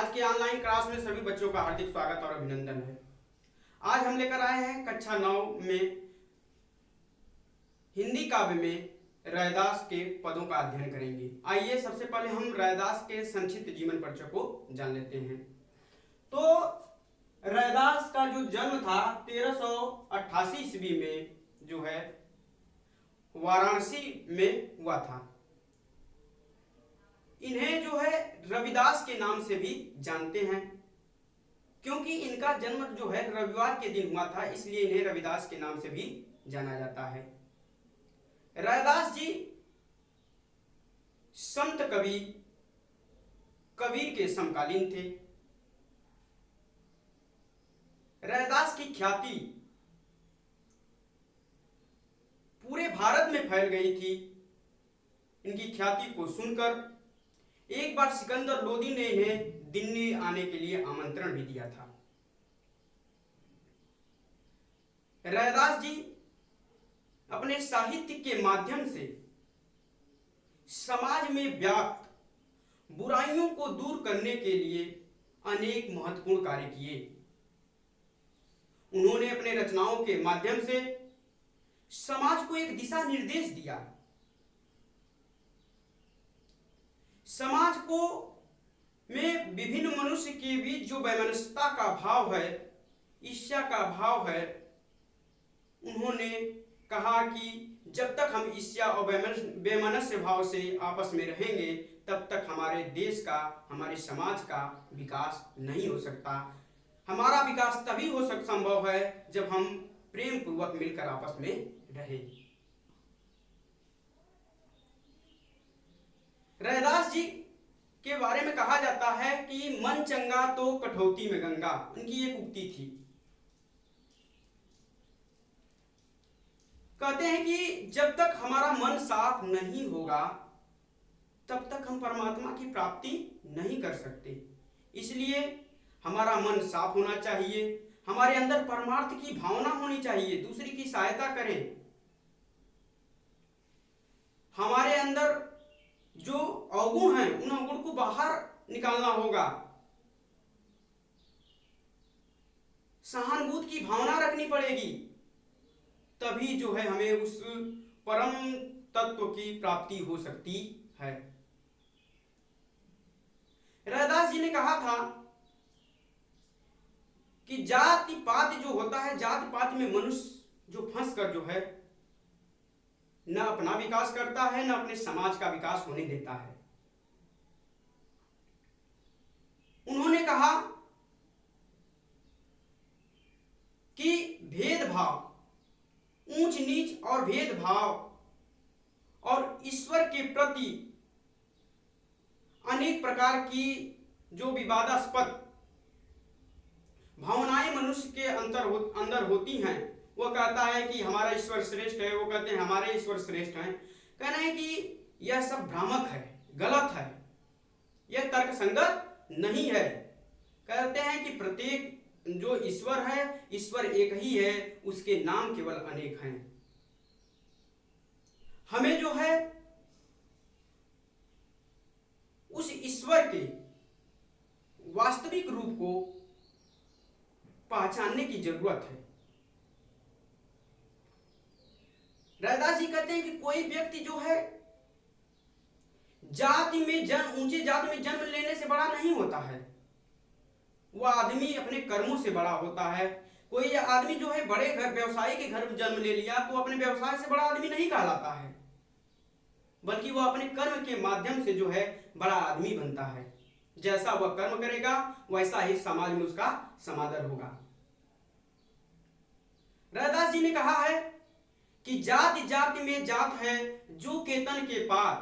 आज के online class में सभी बच्चों का हार्दिक स्वागत और अभिनंदन है। आज हम लेकर आए हैं कक्षा 9 में हिंदी काव्य में रैदास के पदों का अध्ययन करेंगे। आइए सबसे पहले हम रैदास के संक्षिप्त जीवन परिचय को जान लेते हैं। तो रैदास का जो जन्म था 1388 ईस्वी में जो है वाराणसी में हुआ था। इन्हें जो है रविदास के नाम से भी जानते हैं, क्योंकि इनका जन्म जो है रविवार के दिन हुआ था, इसलिए इन्हें रविदास के नाम से भी जाना जाता है। रैदास जी संत कवि कबीर के समकालीन थे। रैदास की ख्याति पूरे भारत में फैल गई थी। इनकी ख्याति को सुनकर एक बार सिकंदर लोदी ने इन्हें दिल्ली आने के लिए आमंत्रण भी दिया था। रैदास जी अपने साहित्य के माध्यम से समाज में व्याप्त बुराइयों को दूर करने के लिए अनेक महत्वपूर्ण कार्य किए। उन्होंने अपने रचनाओं के माध्यम से समाज को एक दिशा निर्देश दिया। समाज को में विभिन्न मनुष्य के बीच जो वैमनस्यता का भाव है, ईर्ष्या का भाव है, उन्होंने कहा कि जब तक हम ईर्ष्या और वैमनस्य भाव से आपस में रहेंगे तब तक हमारे देश का, हमारे समाज का विकास नहीं हो सकता। हमारा विकास तभी हो संभव है जब हम प्रेम पूर्वक मिलकर आपस में रहें। रैदास जी के बारे में कहा जाता है कि मन चंगा तो कठौती में गंगा, उनकी एक उक्ति थी। कहते हैं कि जब तक हमारा मन साफ नहीं होगा तब तक हम परमात्मा की प्राप्ति नहीं कर सकते। इसलिए हमारा मन साफ होना चाहिए, हमारे अंदर परमार्थ की भावना होनी चाहिए, दूसरे की सहायता करें। हमारे अंदर जो अवगुण हैं उन अवगुण को बाहर निकालना होगा। सहानुभूति की भावना रखनी पड़ेगी, तभी जो है हमें उस परम तत्व की प्राप्ति हो सकती है। रैदास जी ने कहा था कि जाति पात जो होता है, जाति पात में मनुष्य जो फंस कर जो है न अपना विकास करता है, न अपने समाज का विकास होने देता है। उन्होंने कहा कि भेदभाव, ऊंच नीच और भेदभाव और ईश्वर के प्रति अनेक प्रकार की जो विवादास्पद भावनाएं मनुष्य के अंदर होती हैं, वो कहता है कि हमारा ईश्वर श्रेष्ठ है, वो कहते हैं हमारे ईश्वर श्रेष्ठ हैं। कहना है कि यह सब भ्रामक है, गलत है, यह तर्कसंगत नहीं है। कहते हैं कि प्रत्येक जो ईश्वर है, ईश्वर एक ही है, उसके नाम केवल अनेक हैं। हमें जो है उस ईश्वर के वास्तविक रूप को पहचानने की जरूरत है। रैदास जी कहते हैं कि कोई व्यक्ति जो है जाति में जन्म, ऊंचे जाति में जन्म लेने से बड़ा नहीं होता है, वह आदमी अपने कर्मों से बड़ा होता है। कोई आदमी जो है बड़े घर, व्यवसायी के घर में जन्म ले लिया तो अपने व्यवसाय से बड़ा आदमी नहीं कहलाता है, बल्कि वह अपने कर्म के माध्यम से जो है बड़ा आदमी बनता है। जैसा वह कर्म करेगा वैसा ही समाज में उसका समादर होगा। रैदास जी ने कहा है कि जाति जाति में जात है जो केतन के पार,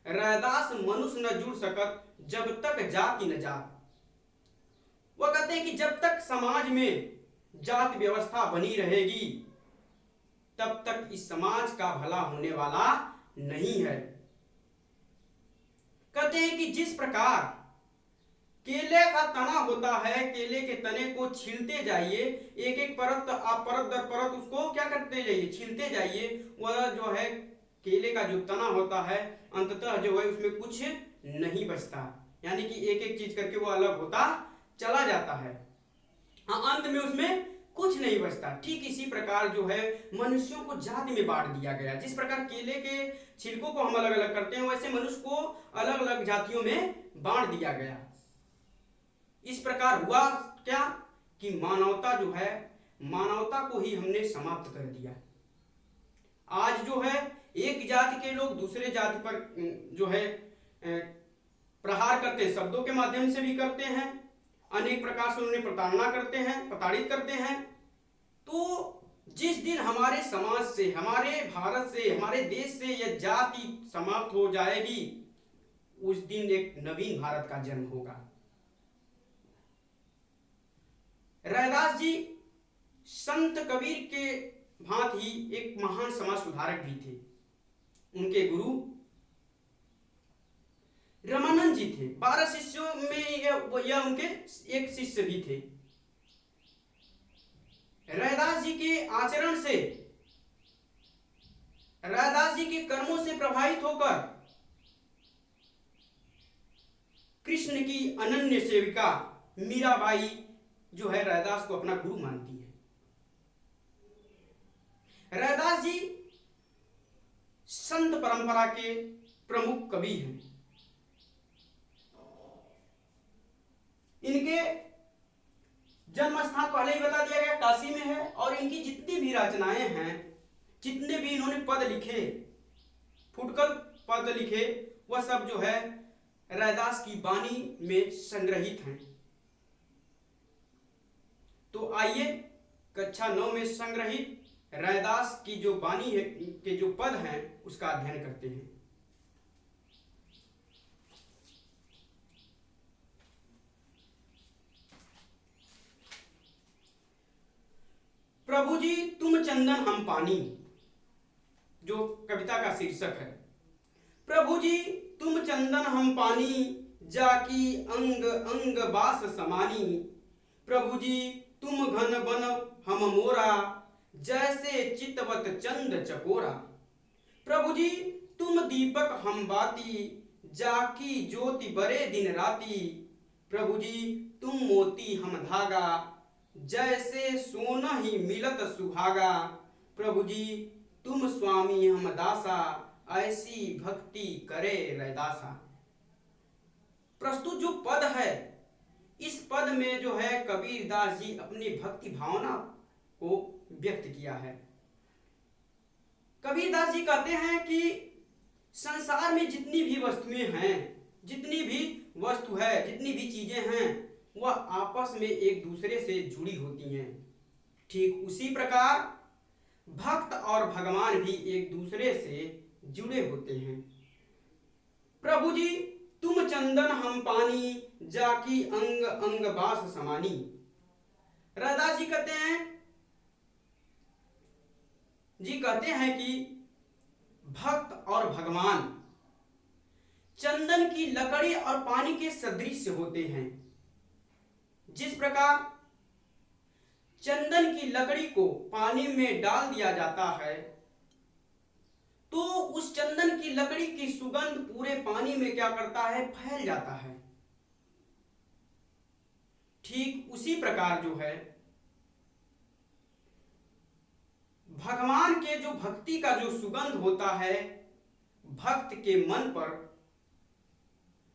रैदास मनुष्य न जुड़ सकत जब तक जाति न जात। वह कहते हैं कि जब तक समाज में जाति व्यवस्था बनी रहेगी तब तक इस समाज का भला होने वाला नहीं है। कहते हैं कि जिस प्रकार केले का तना होता है, केले के तने को छीलते जाइए, एक एक परत, आप परत दर परत उसको क्या करते जाइए, छीलते जाइए, वह जो है केले का जो तना होता है अंततः जो है उसमें कुछ नहीं बचता। यानी कि एक एक चीज करके वो अलग होता चला जाता है। हाँ, अंत में उसमें कुछ नहीं बचता। ठीक इसी प्रकार जो है मनुष्यों को जाति में बांट दिया गया। जिस प्रकार केले के छिलकों को हम अलग अलग करते हैं, वैसे मनुष्य को अलग अलग जातियों में बांट दिया गया। इस प्रकार हुआ क्या कि मानवता जो है, मानवता को ही हमने समाप्त कर दिया। आज जो है एक जाति के लोग दूसरे जाति पर जो है प्रहार करते हैं, शब्दों के माध्यम से भी करते हैं, अनेक प्रकार से उन्हें प्रताड़ना करते हैं, प्रताड़ित करते हैं। तो जिस दिन हमारे समाज से, हमारे भारत से, हमारे देश से यह जाति समाप्त हो जाएगी, उस दिन एक नवीन भारत का जन्म होगा। रैदास जी संत कबीर के भांति ही एक महान समाज सुधारक भी थे। उनके गुरु रामानंद जी थे। 12 शिष्यों में यह उनके एक शिष्य भी थे। रैदास जी के आचरण से, रैदास जी के कर्मों से प्रभावित होकर कृष्ण की अनन्य सेविका मीराबाई जो है रैदास को अपना गुरु मानती है। रैदास जी संत परंपरा के प्रमुख कवि हैं। इनके जन्म स्थान पहले ही बता दिया गया, काशी में है। और इनकी जितनी भी रचनाएं हैं, जितने भी इन्होंने पद लिखे, फुटकर पद लिखे, वह सब जो है रैदास की वाणी में संग्रहित हैं। तो आइए कक्षा 9 में संग्रहित रैदास की जो वाणी है के जो पद हैं उसका अध्ययन करते हैं। प्रभु जी तुम चंदन हम पानी, जो कविता का शीर्षक है। प्रभु जी तुम चंदन हम पानी, जाकी अंग अंग बास समानी। प्रभु जी तुम घन बन हम मोरा, जैसे चितवत चंद चकोरा। प्रभु जी तुम दीपक हम बाती, जाकी ज्योति बरे दिन राती। प्रभु जी तुम मोती हम धागा, जैसे सोना ही मिलत सुहागा। प्रभु जी तुम स्वामी हम दासा, ऐसी भक्ति करे रैदासा। प्रस्तुत जो पद है, इस पद में जो है कबीर दास जी अपनी भक्ति भावना को व्यक्त किया है। कबीर दास जी कहते हैं कि संसार में जितनी भी वस्तुएं हैं, जितनी भी वस्तु है, जितनी भी चीजें हैं, वह आपस में एक दूसरे से जुड़ी होती हैं। ठीक उसी प्रकार भक्त और भगवान भी एक दूसरे से जुड़े होते हैं। प्रभु जी तुम चंदन हम पानी, जाकी अंग अंग बास समानी। रैदास जी कहते हैं कि भक्त और भगवान चंदन की लकड़ी और पानी के सदृश होते हैं। जिस प्रकार चंदन की लकड़ी को पानी में डाल दिया जाता है तो उस चंदन की लकड़ी की सुगंध पूरे पानी में क्या करता है, फैल जाता है। ठीक उसी प्रकार जो है भगवान के जो भक्ति का जो सुगंध होता है, भक्त के मन पर,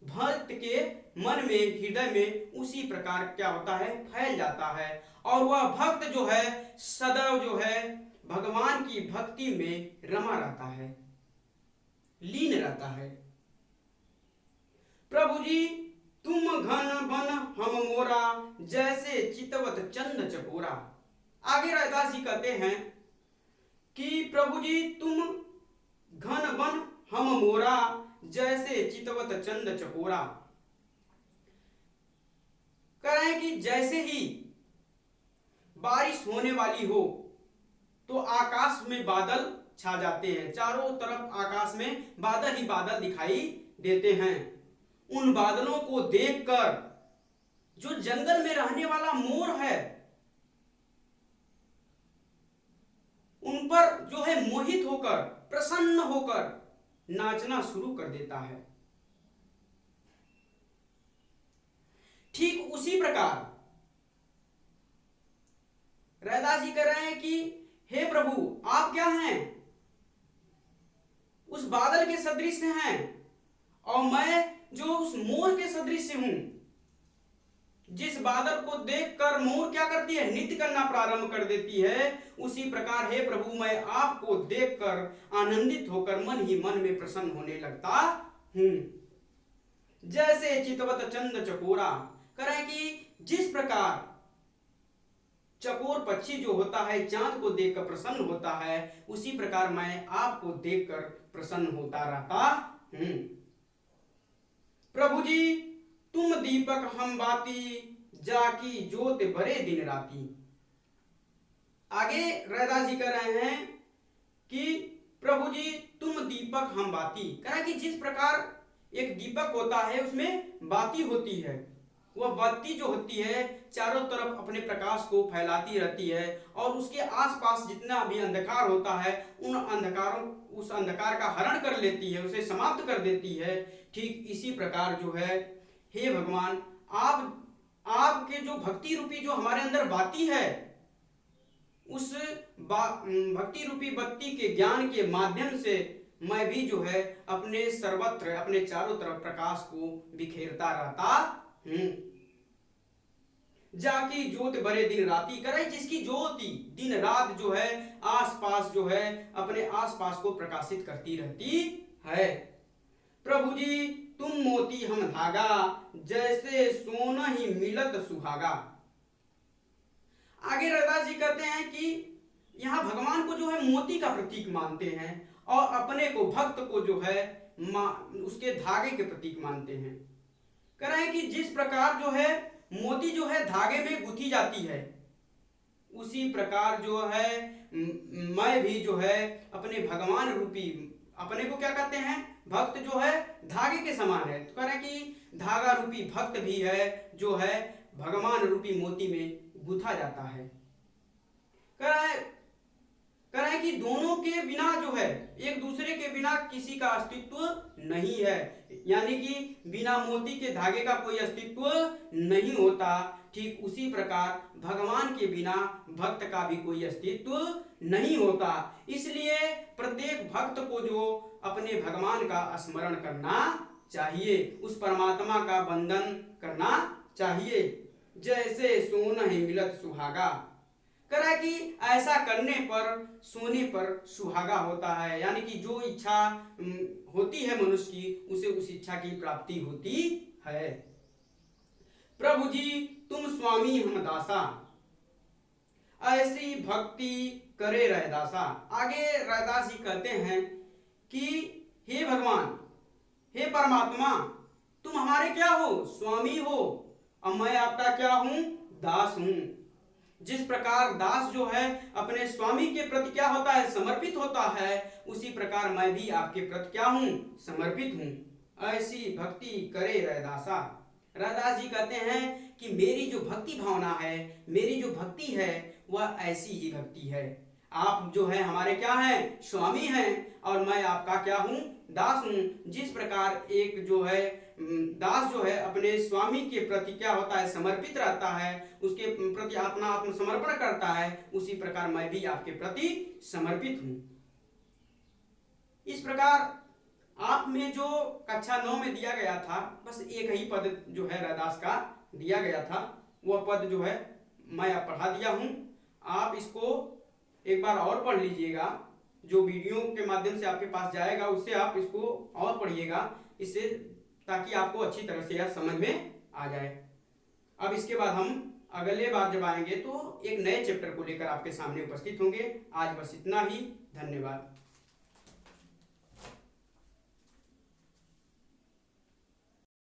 भक्त के मन में, हृदय में उसी प्रकार क्या होता है, फैल जाता है। और वह भक्त जो है सदैव जो है भगवान की भक्ति में रमा रहता है, लीन रहता है। प्रभु जी तुम घन बन हम मोरा, जैसे चितवत चंद चकोरा। आगे रैदास जी कहते हैं कि प्रभु जी तुम घन बन हम मोरा, जैसे चितवत चंद चकोरा। कह रहे हैं कि जैसे ही बारिश होने वाली हो तो आकाश में बादल छा जाते हैं, चारों तरफ आकाश में बादल ही बादल दिखाई देते हैं। उन बादलों को देखकर जो जंगल में रहने वाला मोर है उन पर जो है मोहित होकर, प्रसन्न होकर नाचना शुरू कर देता है। ठीक उसी प्रकार रैदास जी कह रहे हैं कि हे प्रभु आप क्या हैं, उस बादल के सदृश हैं और मैं जो उस मोर के सदृश हूं। जिस बादल को देखकर मोर क्या करती है, नृत्य करना प्रारंभ कर देती है, उसी प्रकार हे प्रभु मैं आपको देखकर आनंदित होकर मन ही मन में प्रसन्न होने लगता हूं। जैसे चितवत चंद चकोरा, करें कि जिस प्रकार चकोर पक्षी जो होता है चांद को देखकर प्रसन्न होता है, उसी प्रकार मैं आपको देखकर प्रसन्न होता रहता हूं। प्रभु जी तुम दीपक हम बाती, जाकी ज्योत बरे दिन राती। आगे रैदास जी कह रहे हैं कि प्रभु जी तुम दीपक हम बाती, कह रहे कि जिस प्रकार एक दीपक होता है उसमें बाती होती है, वह बत्ती जो होती है चारों तरफ अपने प्रकाश को फैलाती रहती है और उसके आसपास जितना भी अंधकार होता है उस अंधकार का हरण कर लेती है, उसे समाप्त कर देती है। ठीक इसी प्रकार जो है हे भगवान आपके जो भक्ति रूपी जो हमारे अंदर बाती है, उस भक्ति रूपी बत्ती के ज्ञान के माध्यम से मैं भी जो है अपने सर्वत्र अपने चारों तरफ प्रकाश को बिखेरता रहता हूं। जाकी ज्योत बरे दिन राती, करे जिसकी ज्योति दिन रात जो है आसपास जो है अपने आसपास को प्रकाशित करती रहती है। प्रभु जी तुम मोती हम धागा, जैसे सोना ही मिलत सुहागा। आगे रैदास जी कहते हैं कि यहाँ भगवान को जो है मोती का प्रतीक मानते हैं और अपने को भक्त को जो है उसके धागे के प्रतीक मानते हैं। कह रहे हैं कि जिस प्रकार जो है मोती जो है धागे में गुथी जाती है, उसी प्रकार जो है मैं भी जो है अपने भगवान रूपी अपने को क्या कहते हैं, भक्त जो है धागे के समान है। तो कह रहे हैं कि धागा रूपी भक्त भी है जो है भगवान रूपी मोती में गुथा जाता है। कह रहे हैं कि दोनों के बिना जो है एक दूसरे के बिना किसी का अस्तित्व नहीं है, यानी कि बिना मोती के धागे का कोई अस्तित्व नहीं होता। ठीक उसी प्रकार भगवान के बिना भक्त का भी कोई अस्तित्व नहीं होता। इसलिए प्रत्येक भक्त को जो अपने भगवान का स्मरण करना चाहिए, उस परमात्मा का बंधन करना चाहिए। जैसे सोना ही मिलत सुहागा, करा कि ऐसा करने पर सोने पर सुहागा होता है, यानी कि जो इच्छा होती है मनुष्य की उसे उस इच्छा की प्राप्ति होती है। प्रभु जी तुम स्वामी हम दासा, ऐसी भक्ति करे रैदासा। आगे रैदास जी कहते हैं कि हे भगवान, हे परमात्मा, तुम हमारे क्या हो, स्वामी हो और मैं आपका क्या हूं, दास हूं। जिस प्रकार दास जो है अपने स्वामी के प्रति क्या होता है, समर्पित होता है, उसी प्रकार मैं भी आपके प्रति क्या हूं, समर्पित हूं। ऐसी भक्ति करे रैदासा। रैदास जी कहते हैं कि मेरी जो भक्ति भावना है, मेरी जो भक्ति है वह ऐसी ही भक्ति है। आप जो है हमारे क्या हैं, स्वामी हैं और मैं आपका क्या हूं, दास हूं। जिस प्रकार एक जो है दास जो है अपने स्वामी के प्रति क्या होता है, समर्पित रहता है, उसके प्रति अपना आत्मसमर्पण करता है, उसी प्रकार मैं भी आपके प्रति समर्पित हूं। इस प्रकार आप में जो कक्षा 9 में दिया गया था, बस एक ही पद जो है रैदास का दिया गया था, वह पद जो है मैं आप पढ़ा दिया हूं। आप इसको एक बार और पढ़ लीजिएगा, जो वीडियो के माध्यम से आपके पास जाएगा उससे आप इसको और पढ़िएगा, इससे ताकि आपको अच्छी तरह से यह समझ में आ जाए। अब इसके बाद हम अगले बार जब आएंगे तो एक नए चैप्टर को लेकर आपके सामने उपस्थित होंगे। आज बस इतना ही, धन्यवाद।